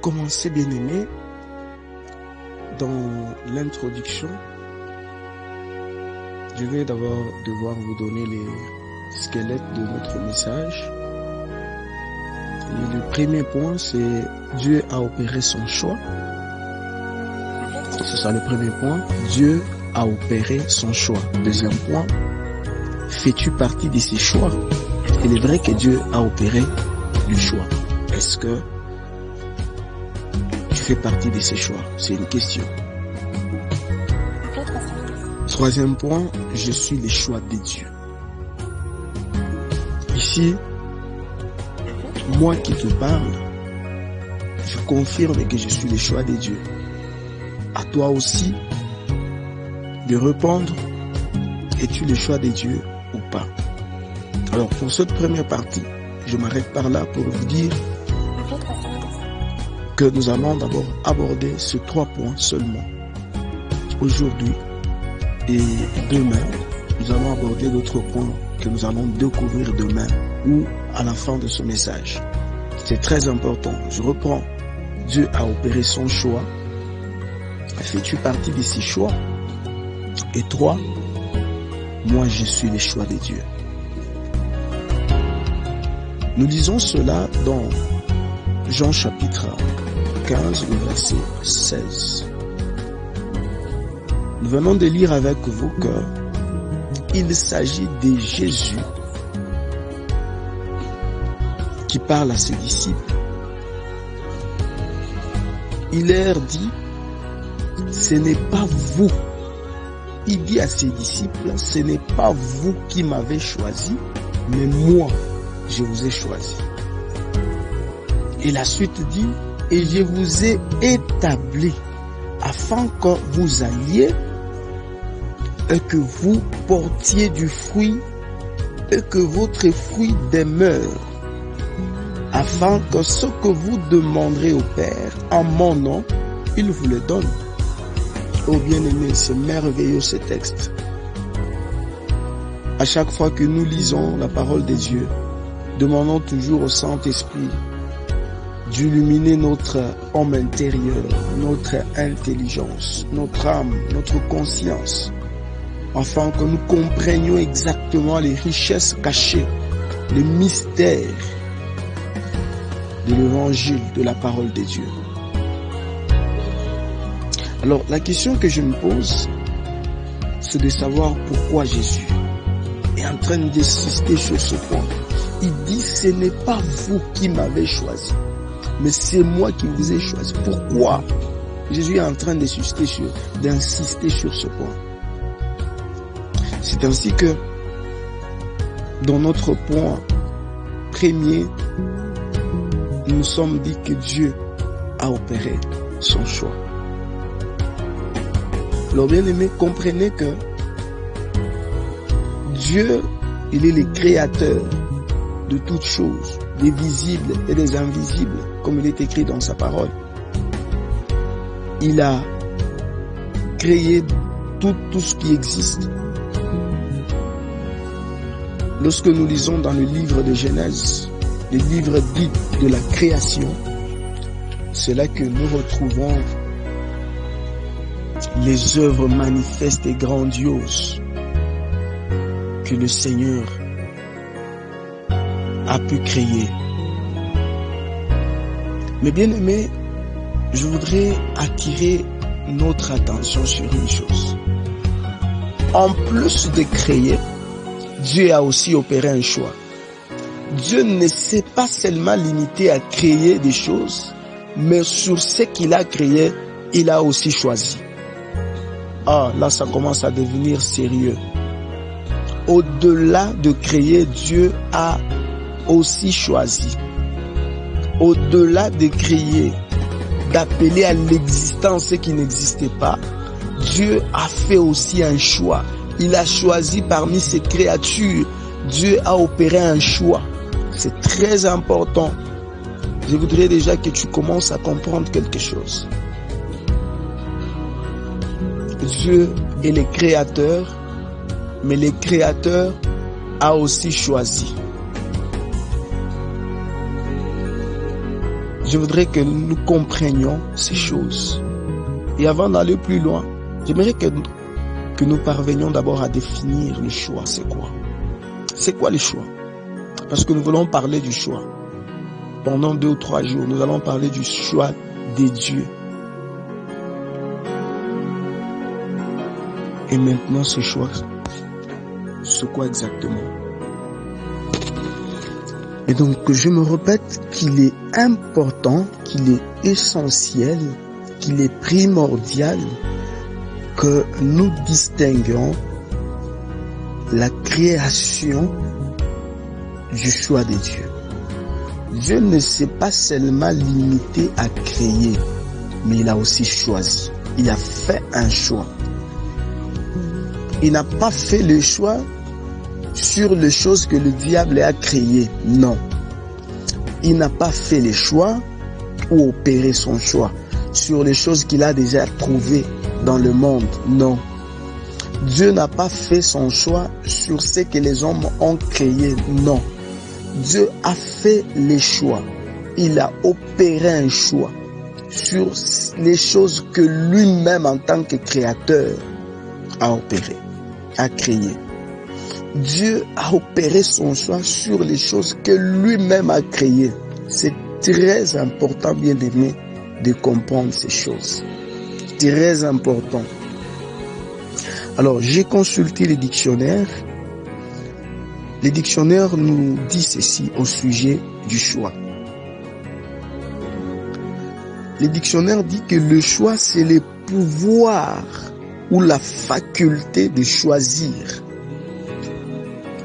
commencer, bien-aimé, dans l'introduction, je vais d'abord devoir vous donner les squelettes de notre message. Et le premier point, c'est Dieu a opéré son choix. C'est ça le premier point. Dieu a opéré son choix. Deuxième point, fais-tu partie de ses choix? Il est vrai que Dieu a opéré le choix. Est-ce que tu fais partie de ses choix? C'est une question. Troisième point, je suis le choix de Dieu. Ici, moi qui te parle, je confirme que je suis le choix de Dieu. À toi aussi de répondre, es-tu le choix de Dieu ou pas? Alors pour cette première partie, je m'arrête par là pour vous dire que nous allons d'abord aborder ces 3 points seulement. Aujourd'hui et demain, nous allons aborder d'autres points que nous allons découvrir demain ou à la fin de ce message. C'est très important. Je reprends. Dieu a opéré son choix. Fais-tu partie de ses choix? Et 3, moi je suis le choix de Dieu. Nous lisons cela dans Jean chapitre 15, le verset 16. Nous venons de lire avec vous qu'il s'agit de Jésus qui parle à ses disciples. Il leur dit, ce n'est pas vous. Il dit à ses disciples, ce n'est pas vous qui m'avez choisi, mais moi, je vous ai choisi. Et la suite dit, et je vous ai établi afin que vous alliez et que vous portiez du fruit et que votre fruit demeure, afin que ce que vous demanderez au Père en mon nom, il vous le donne. Oh bien-aimé, c'est merveilleux ce texte. À chaque fois que nous lisons la parole de Dieu, demandons toujours au Saint-Esprit d'illuminer notre homme intérieur, notre intelligence, notre âme, notre conscience, afin que nous comprenions exactement les richesses cachées, les mystères de l'évangile, de la parole de Dieu. Alors, la question que je me pose, c'est de savoir pourquoi Jésus est en train d'insister sur ce point. Il dit, ce n'est pas vous qui m'avez choisi, mais c'est moi qui vous ai choisi. Pourquoi Jésus est en train d'insister sur ce point? C'est ainsi que, dans notre point premier, nous nous sommes dit que Dieu a opéré son choix. Alors bien aimé, comprenez que Dieu, il est le créateur de toutes choses, des visibles et des invisibles, comme il est écrit dans sa parole. Il a créé tout ce qui existe. Lorsque nous lisons dans le livre de Genèse, le livre dit de la création, c'est là que nous retrouvons les œuvres manifestes et grandioses que le Seigneur a pu créer. Mais bien aimé, je voudrais attirer notre attention sur une chose. En plus de créer, Dieu a aussi opéré un choix. Dieu ne s'est pas seulement limité à créer des choses, mais sur ce qu'il a créé, il a aussi choisi. Ah, là, ça commence à devenir sérieux. Au-delà de créer, Dieu a aussi choisi. Au-delà de créer, d'appeler à l'existence ce qui n'existait pas, Dieu a fait aussi un choix. Il a choisi parmi ses créatures. Dieu a opéré un choix. C'est très important. Je voudrais déjà que tu commences à comprendre quelque chose. Dieu est le créateur, mais le créateur a aussi choisi. je voudrais que nous comprenions ces choses. Et avant d'aller plus loin, j'aimerais que nous parvenions d'abord à définir le choix. C'est quoi? C'est quoi le choix? Parce que nous voulons parler du choix. Pendant 2 ou 3 jours, nous allons parler du choix des dieux. Et maintenant, ce choix, c'est quoi exactement? Et donc, je me répète qu'il est important, qu'il est essentiel, qu'il est primordial que nous distinguions la création du choix des dieux. Dieu ne s'est pas seulement limité à créer, mais il a aussi choisi. Il a fait un choix. Il n'a pas fait le choix sur les choses que le diable a créées. Non. Il n'a pas fait le choix ou opéré son choix sur les choses qu'il a déjà trouvées dans le monde. Non. Dieu n'a pas fait son choix sur ce que les hommes ont créé. Non. Dieu a fait les choix. Il a opéré un choix sur les choses que lui-même en tant que créateur a opéré, a créé. Dieu a opéré son choix sur les choses que lui-même a créées. C'est très important, bien aimé, de comprendre ces choses. Très important. Alors, j'ai consulté les dictionnaires. Les dictionnaires nous disent ceci au sujet du choix. Les dictionnaires disent que le choix, c'est le pouvoir ou la faculté de choisir.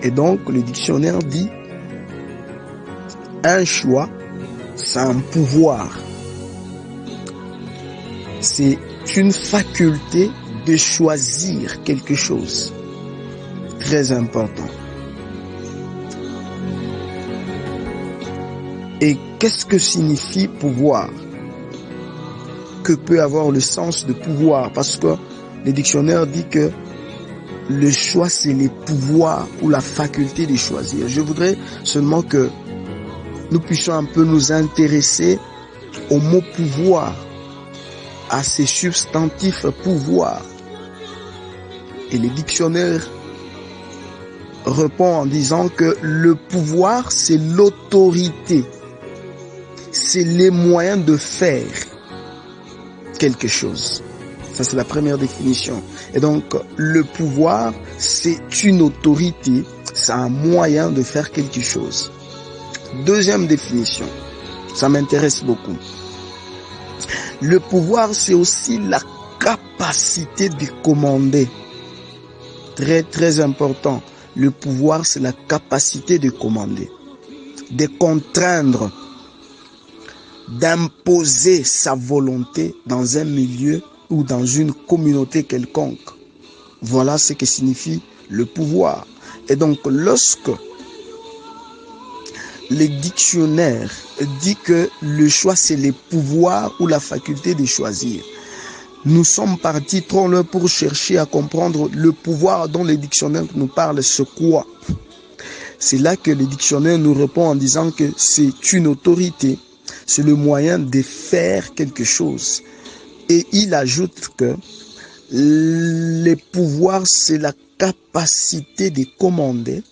Et donc, le dictionnaire dit un choix, c'est un pouvoir. C'est une faculté de choisir quelque chose. Très important. Et qu'est-ce que signifie pouvoir? Que peut avoir le sens de pouvoir? Parce que le dictionnaire dit que le choix, c'est le pouvoir ou la faculté de choisir. Je voudrais seulement que nous puissions un peu nous intéresser au mot pouvoir, à ces substantifs pouvoir. Et le dictionnaire répond en disant que le pouvoir, c'est l'autorité. C'est les moyens de faire quelque chose. Ça, c'est la première définition. Et donc, le pouvoir, c'est une autorité, c'est un moyen de faire quelque chose. Deuxième définition, ça m'intéresse beaucoup. Le pouvoir, c'est aussi la capacité de commander. Très, très important. Le pouvoir, c'est la capacité de commander, de contraindre, d'imposer sa volonté dans un milieu ou dans une communauté quelconque. Voilà ce que signifie le pouvoir. Et donc, lorsque le dictionnaire dit que le choix, c'est le pouvoir ou la faculté de choisir, nous sommes partis trop loin pour chercher à comprendre le pouvoir dont le dictionnaire nous parle, c'est quoi? C'est là que le dictionnaire nous répond en disant que c'est une autorité, c'est le moyen de faire quelque chose. Et il ajoute que le pouvoir, c'est la capacité de commander,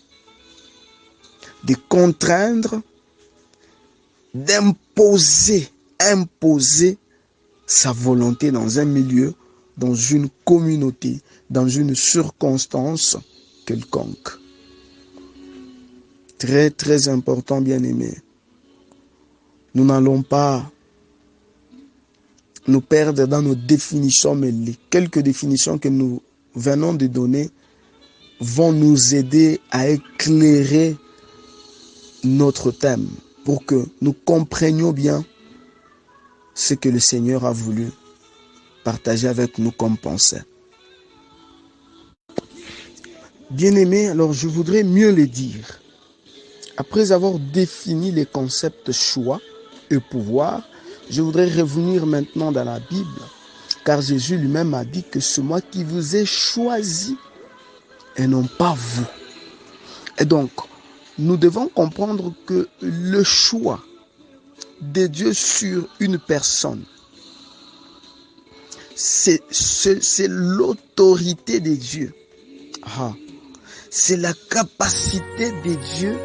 de contraindre, d'imposer, imposer sa volonté dans un milieu, dans une communauté, dans une circonstance quelconque. Très, très important, bien-aimés. Nous n'allons pas nous perdre dans nos définitions, mais les quelques définitions que nous venons de donner vont nous aider à éclairer notre thème pour que nous comprenions bien ce que le Seigneur a voulu partager avec nous comme pensée. Bien-aimés, alors je voudrais mieux le dire. Après avoir défini les concepts choix et pouvoir, je voudrais revenir maintenant dans la Bible, car Jésus lui-même a dit que c'est moi qui vous ai choisi et non pas vous. Et donc, nous devons comprendre que le choix de Dieu sur une personne, c'est l'autorité de Dieu. C'est la capacité de Dieu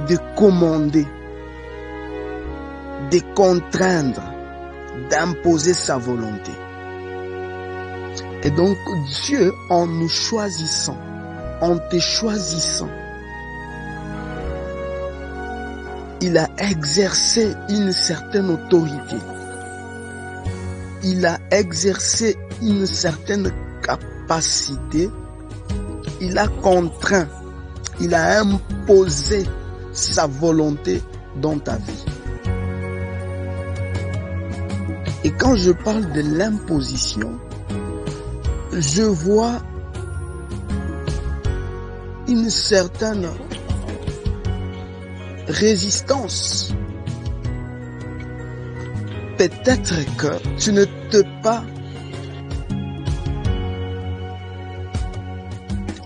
de commander, de contraindre, d'imposer sa volonté. Et donc Dieu, en nous choisissant, en te choisissant, il a exercé une certaine autorité. Il a exercé une certaine capacité. Il a contraint, il a imposé sa volonté dans ta vie. Et quand je parle de l'imposition, je vois une certaine résistance. Peut-être que tu ne te pas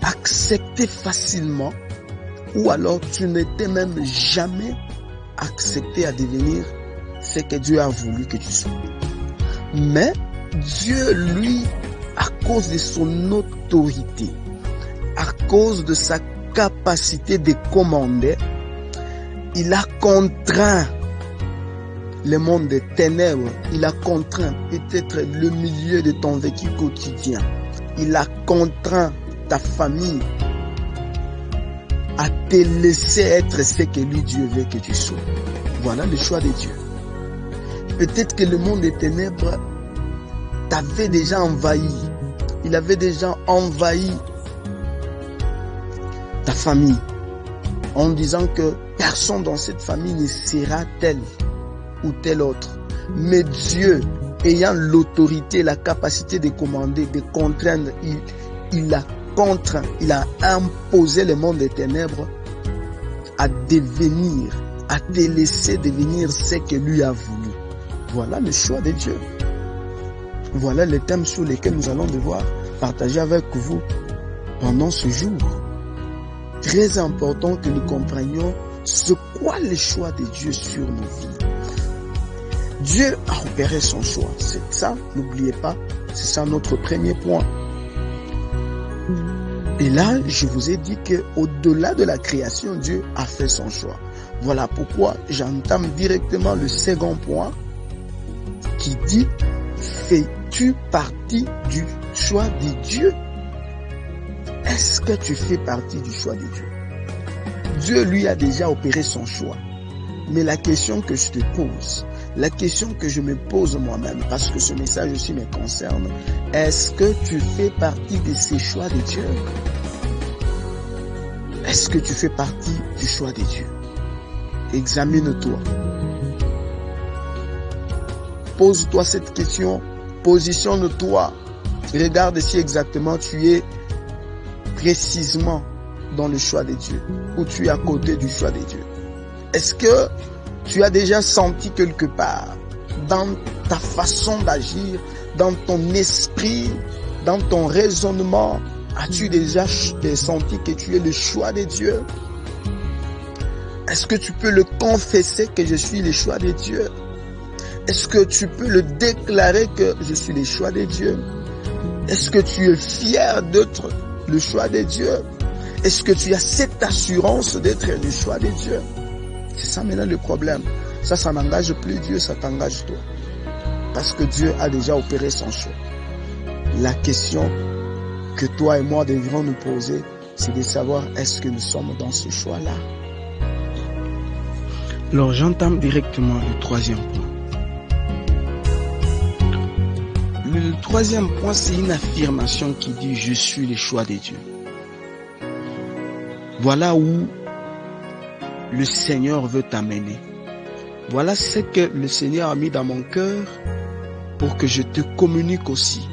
accepté facilement, ou alors tu n'étais même jamais accepté à devenir ce que Dieu a voulu que tu sois. Mais Dieu, lui, à cause de son autorité, à cause de sa capacité de commander, il a contraint le monde des ténèbres, il a contraint peut-être le milieu de ton vécu quotidien, il a contraint ta famille à te laisser être ce que lui Dieu veut que tu sois. Voilà le choix de Dieu. Peut-être que le monde des ténèbres t'avait déjà envahi. Il avait déjà envahi ta famille en disant que personne dans cette famille ne sera tel ou tel autre. Mais Dieu, ayant l'autorité, la capacité de commander, de contraindre, il a contraint, il a imposé le monde des ténèbres à devenir, à te laisser devenir ce que lui a voulu. Voilà le choix de Dieu. Voilà les thèmes sur lesquels nous allons devoir partager avec vous pendant ce jour. Très important que nous comprenions ce qu'est le choix de Dieu sur nos vies. Dieu a opéré son choix. C'est ça, n'oubliez pas, c'est ça notre premier point. Et là, je vous ai dit qu'au-delà de la création, Dieu a fait son choix. Voilà pourquoi j'entame directement le second point qui dit: fais-tu partie du choix de Dieu? Est-ce que tu fais partie du choix de Dieu? Dieu, lui, a déjà opéré son choix. Mais la question que je te pose, la question que je me pose moi-même, parce que ce message aussi me concerne, est-ce que tu fais partie de ces choix de Dieu? Est-ce que tu fais partie du choix de Dieu? Examine-toi. Pose-toi cette question, positionne-toi. Regarde si exactement tu es précisément dans le choix de Dieu ou tu es à côté du choix de Dieu. Est-ce que tu as déjà senti quelque part dans ta façon d'agir, dans ton esprit, dans ton raisonnement, as-tu déjà senti que tu es le choix de Dieu? Est-ce que tu peux le confesser que je suis le choix de Dieu? Est-ce que tu peux le déclarer que je suis le choix de Dieu? Est-ce que tu es fier d'être le choix de Dieu? Est-ce que tu as cette assurance d'être le choix de Dieu? C'est ça maintenant le problème. Ça n'engage plus Dieu, ça t'engage toi. Parce que Dieu a déjà opéré son choix. La question que toi et moi devrons nous poser, c'est de savoir est-ce que nous sommes dans ce choix-là? Alors j'entame directement le troisième point. Le troisième point, c'est une affirmation qui dit « Je suis le choix de Dieu ». Voilà où le Seigneur veut t'amener. Voilà ce que le Seigneur a mis dans mon cœur pour que je te communique aussi.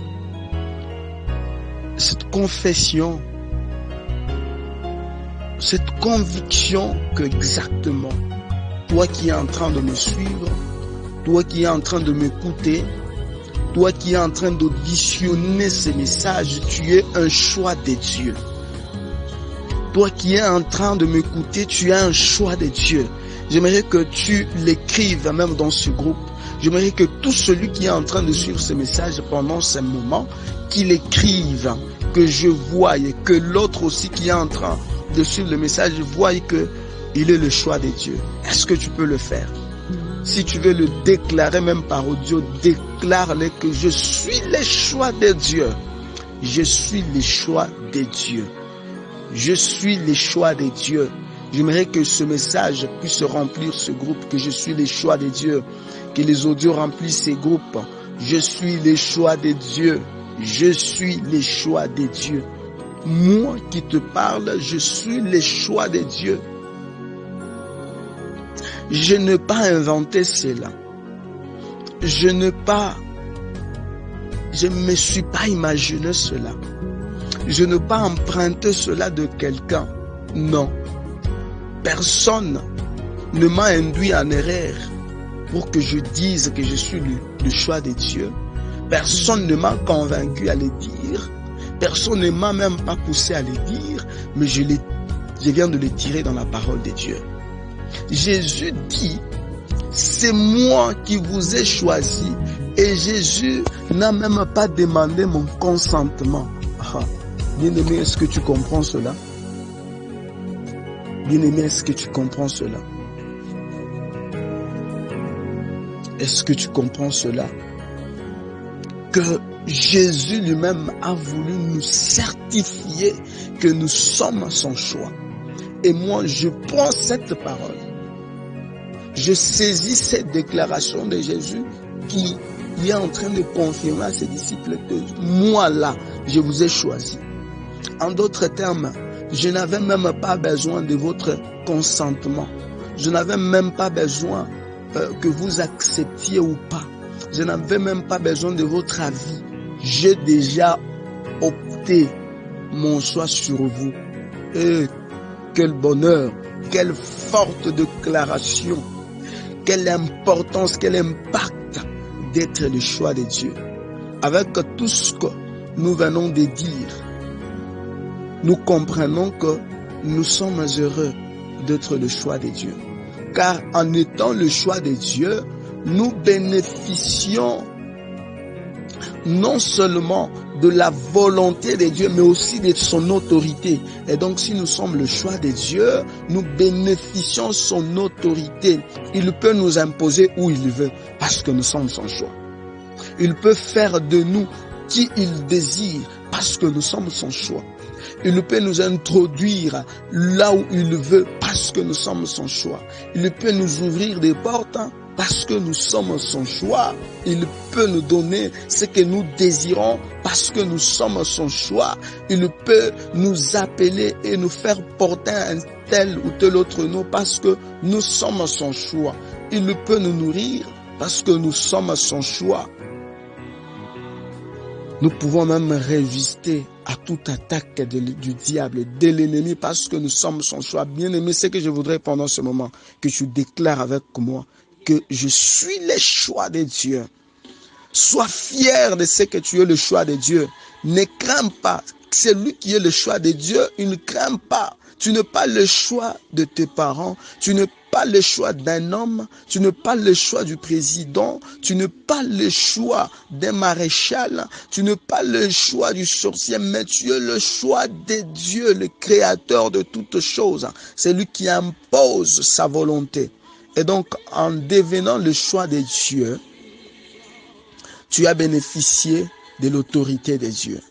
Cette confession, cette conviction que exactement, toi qui es en train de me suivre, toi qui es en train de m'écouter, toi qui es en train d'auditionner ces messages, tu es un choix de Dieu. Toi qui es en train de m'écouter, tu as un choix de Dieu. J'aimerais que tu l'écrives même dans ce groupe. J'aimerais que tout celui qui est en train de suivre ce message pendant ce moment, qu'il écrive, que je voie, que l'autre aussi qui est en train de suivre le message voie que il est le choix de Dieu. Est-ce que tu peux le faire? Si tu veux le déclarer même par audio, déclare-le que je suis le choix de Dieu. Je suis le choix de Dieu. Je suis le choix de Dieu. J'aimerais que ce message puisse remplir ce groupe, que je suis le choix de Dieu. Que les audios remplissent ces groupes. Je suis le choix de Dieu. Je suis le choix de Dieu. Moi qui te parle, je suis le choix de Dieu. Je n'ai pas inventé cela. Je ne me suis pas imaginé cela. Je n'ai pas emprunté cela de quelqu'un. Non. Personne ne m'a induit en erreur pour que je dise que je suis le choix de Dieu. Personne ne m'a convaincu à le dire. Personne ne m'a même pas poussé à le dire. Mais je viens de le tirer dans la parole de Dieu. Jésus dit, c'est moi qui vous ai choisi. Et Jésus n'a même pas demandé mon consentement. Bien-aimé, est-ce que tu comprends cela? Bien-aimé, est-ce que tu comprends cela? Est-ce que tu comprends cela? Que Jésus lui-même a voulu nous certifier que nous sommes son choix. Et moi, je prends cette parole. Je saisis cette déclaration de Jésus qui est en train de confirmer à ses disciples que moi là, je vous ai choisi. En d'autres termes, je n'avais même pas besoin de votre consentement. Je n'avais même pas besoin que vous acceptiez ou pas. Je n'avais même pas besoin de votre avis. J'ai déjà opté mon choix sur vous. Et quel bonheur, quelle forte déclaration, quelle importance, quel impact d'être le choix de Dieu. Avec tout ce que nous venons de dire, nous comprenons que nous sommes heureux d'être le choix de Dieu. Car en étant le choix de Dieu, nous bénéficions non seulement de la volonté de Dieu, mais aussi de son autorité. Et donc, si nous sommes le choix de Dieu, nous bénéficions de son autorité. Il peut nous imposer où il veut, parce que nous sommes son choix. Il peut faire de nous qui il désire, parce que nous sommes son choix. Il peut nous introduire là où il veut, parce que nous sommes son choix. Il peut nous ouvrir des portes, parce que nous sommes son choix. Il peut nous donner ce que nous désirons parce que nous sommes son choix. Il peut nous appeler et nous faire porter un tel ou tel autre nom parce que nous sommes son choix. Il peut nous nourrir parce que nous sommes son choix. Nous pouvons même résister à toute attaque du diable, de l'ennemi, parce que nous sommes son choix. Bien-aimé, c'est que je voudrais pendant ce moment que tu déclares avec moi que je suis le choix de Dieu. Sois fier de ce que tu es le choix de Dieu. Ne crains pas. C'est lui qui est le choix de Dieu. Il ne craint pas. Tu n'es pas le choix de tes parents. Tu n'es pas le choix d'un homme. Tu n'es pas le choix du président. Tu n'es pas le choix d'un maréchal. Tu n'es pas le choix du sorcier. Mais tu es le choix de Dieu, le créateur de toutes choses. C'est lui qui impose sa volonté. Et donc, en devenant le choix de Dieu, tu as bénéficié de l'autorité de Dieu.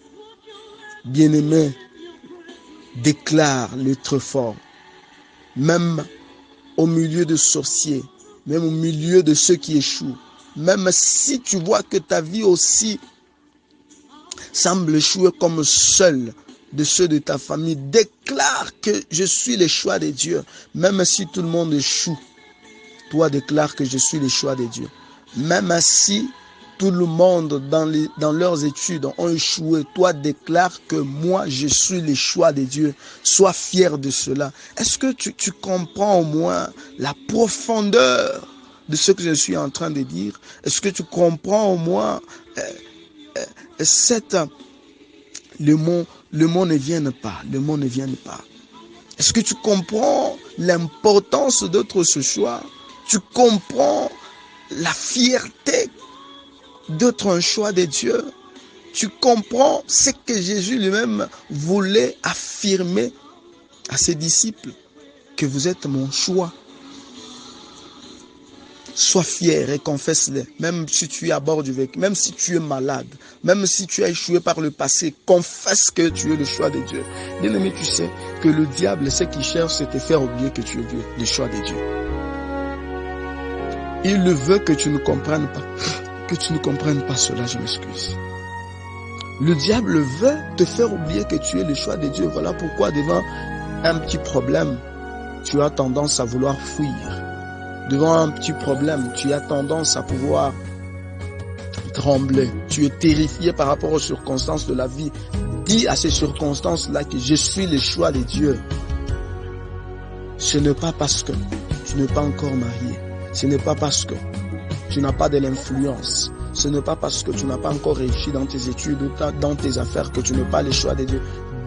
Bien-aimé, déclare l'être fort. Même au milieu de sorciers, même au milieu de ceux qui échouent, même si tu vois que ta vie aussi semble échouer comme seul de ceux de ta famille, déclare que je suis le choix de Dieu. Même si tout le monde échoue, toi déclare que je suis le choix de Dieu. Même si tout le monde dans leurs études ont échoué, toi déclare que moi je suis le choix de Dieu. Sois fier de cela. Est-ce que tu comprends au moins la profondeur de ce que je suis en train de dire? Est-ce que tu comprends au moins le mot ne vienne pas, le mot ne vienne pas. Est-ce que tu comprends l'importance d'être ce choix? Tu comprends la fierté d'être un choix de Dieu? Tu comprends ce que Jésus lui-même voulait affirmer à ses disciples? Que vous êtes mon choix. Sois fier et confesse-le. Même si tu es à bord du véhicule, même si tu es malade, même si tu as échoué par le passé, confesse que tu es le choix de Dieu. Bien-aimé, tu sais que le diable, ce qu'il cherche, c'est te faire oublier que tu es le choix de Dieu. Il veut que tu ne comprennes pas. Que tu ne comprennes pas cela, je m'excuse. Le diable veut te faire oublier que tu es le choix de Dieu. Voilà pourquoi devant un petit problème, tu as tendance à vouloir fuir. Devant un petit problème, tu as tendance à pouvoir trembler. Tu es terrifié par rapport aux circonstances de la vie. Dis à ces circonstances-là que je suis le choix de Dieu. Ce n'est pas parce que tu n'es pas encore marié. Ce n'est pas parce que tu n'as pas de l'influence. Ce n'est pas parce que tu n'as pas encore réussi dans tes études ou dans tes affaires que tu n'es pas le choix de Dieu.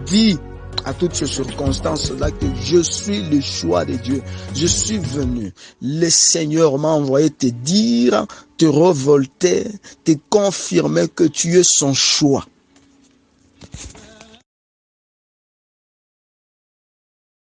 Dis à toutes ces circonstances-là que je suis le choix de Dieu. Je suis venu. Le Seigneur m'a envoyé te dire, te révolter, te confirmer que tu es son choix.